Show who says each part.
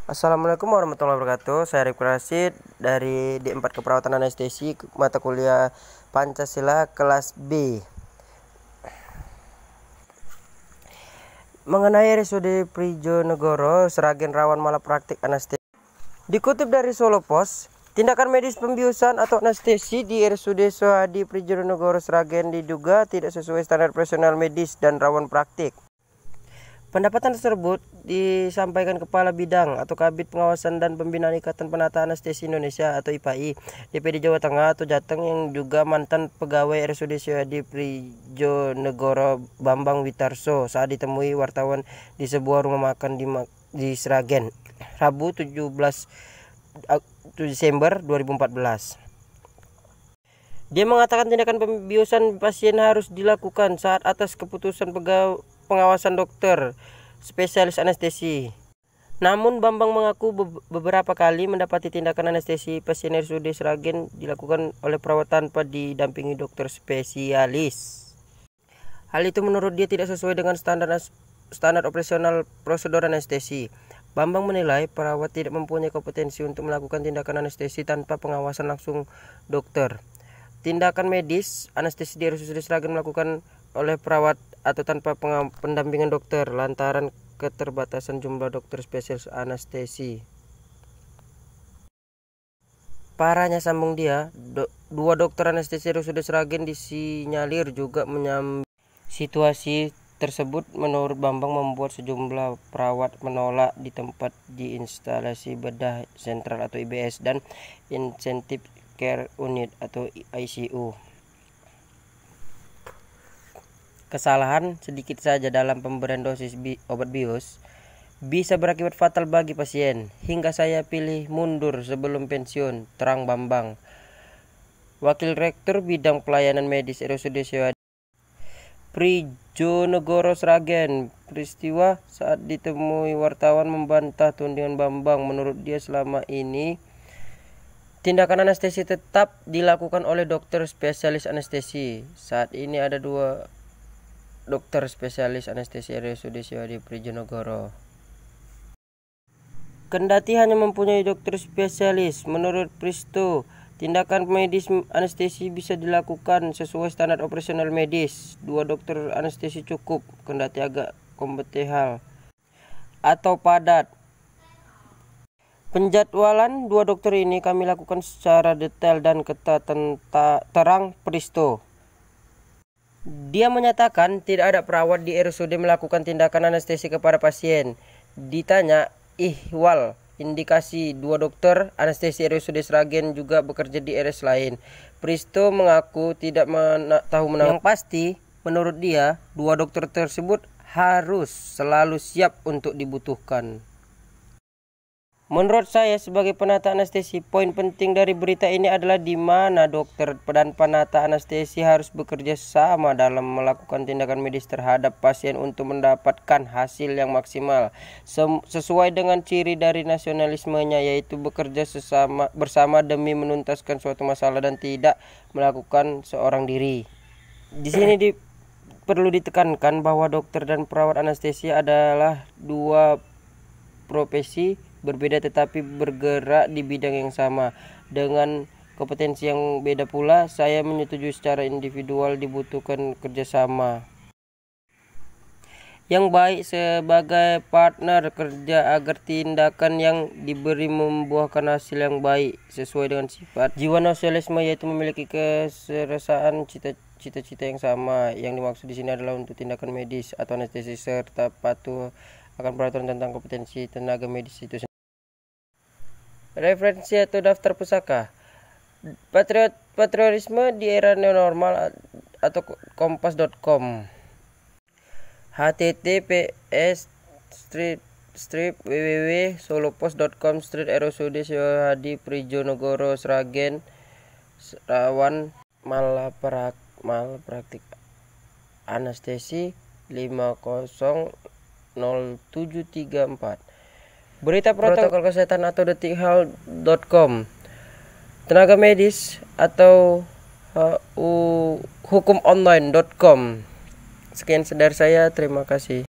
Speaker 1: Assalamualaikum warahmatullahi wabarakatuh. Saya Rifki Rashid dari D4 Keperawatan Anestesi, mata kuliah Pancasila kelas B. Mengenai RSUD Prijonegoro, Sragen rawan malapraktik anestesi. Dikutip dari Solo Pos, tindakan medis pembiusan atau anestesi di RSUD Suhadi Prijonegoro Sragen diduga tidak sesuai standar profesional medis dan rawan praktik. Pendapatan tersebut disampaikan Kepala Bidang atau Kabid Pengawasan dan Pembinaan Ikatan Penata Anestesi Indonesia atau IPAI DPD Jawa Tengah atau Jateng yang juga mantan pegawai RSUD Suhadi Prijonegoro Bambang Witarso saat ditemui wartawan di sebuah rumah makan di Sragen Rabu 17 Desember 2014. Dia mengatakan tindakan pembiusan pasien harus dilakukan saat atas keputusan pengawasan dokter spesialis anestesi. Namun Bambang mengaku beberapa kali mendapati tindakan anestesi pasien RSUD Sragen dilakukan oleh perawat tanpa didampingi dokter spesialis. Hal itu menurut dia tidak sesuai dengan standar operasional prosedur anestesi. Bambang menilai perawat tidak mempunyai kompetensi untuk melakukan tindakan anestesi tanpa pengawasan langsung dokter. Tindakan medis anestesi di RSUD Sragen melakukan oleh perawat atau tanpa pendampingan dokter lantaran keterbatasan jumlah dokter spesialis anestesi. Parahnya, sambung dia, dua dokter anestesi RSUD Sragen disinyalir juga menyambi situasi tersebut. Menurut Bambang membuat sejumlah perawat menolak di tempat di instalasi bedah sentral atau IBS dan insentif care unit atau ICU. Kesalahan sedikit saja dalam pemberian dosis obat bius bisa berakibat fatal bagi pasien. Hingga saya pilih mundur sebelum pensiun, terang Bambang. Wakil Rektor Bidang Pelayanan Medis RSUD Suhadi Prijonegoro Sragen peristiwa saat ditemui wartawan membantah tudingan Bambang. Menurut dia selama ini tindakan anestesi tetap dilakukan oleh dokter spesialis anestesi. Saat ini ada dua dokter spesialis anestesi RSUD Suhadi Prijonegoro. Kendati hanya mempunyai dokter spesialis, menurut Pristo, tindakan medis anestesi bisa dilakukan sesuai standar operasional medis. Dua dokter anestesi cukup, kendati agak kompeten atau padat. Penjadwalan dua dokter ini kami lakukan secara detail dan ketat, terang Pristo. Dia menyatakan tidak ada perawat di RSUD melakukan tindakan anestesi kepada pasien. Ditanya ihwal indikasi dua dokter anestesi RSUD Sragen juga bekerja di RS lain, Pristo mengaku tidak tahu menang. Yang pasti, menurut dia, dua dokter tersebut harus selalu siap untuk dibutuhkan. Menurut saya sebagai penata anestesi, poin penting dari berita ini adalah di mana dokter dan penata anestesi harus bekerja sama dalam melakukan tindakan medis terhadap pasien untuk mendapatkan hasil yang maksimal sesuai dengan ciri dari nasionalismenya, yaitu bekerja bersama demi menuntaskan suatu masalah dan tidak melakukan seorang diri. Di sini perlu ditekankan bahwa dokter dan perawat anestesi adalah dua profesi berbeda tetapi bergerak di bidang yang sama dengan kompetensi yang beda pula. Saya menyetujui secara individual dibutuhkan kerjasama yang baik sebagai partner kerja agar tindakan yang diberi membuahkan hasil yang baik sesuai dengan sifat jiwa nasionalisme, yaitu memiliki keserasaan cita-cita yang sama. Yang dimaksud di sini adalah untuk tindakan medis atau anestesi serta patuh akan peraturan tentang kompetensi tenaga medis itu sendiri. Referensi atau daftar pusaka patriotisme di era neonormal atau kompas.com. https://www.solopos.com/ RSUD Suhadi Prijonegoro Sragen rawan malapraktik anestesi 500734. Berita protokol kesehatan atau detikhal.com. Tenaga medis atau hukumonline.com. Sekian dari saya, terima kasih.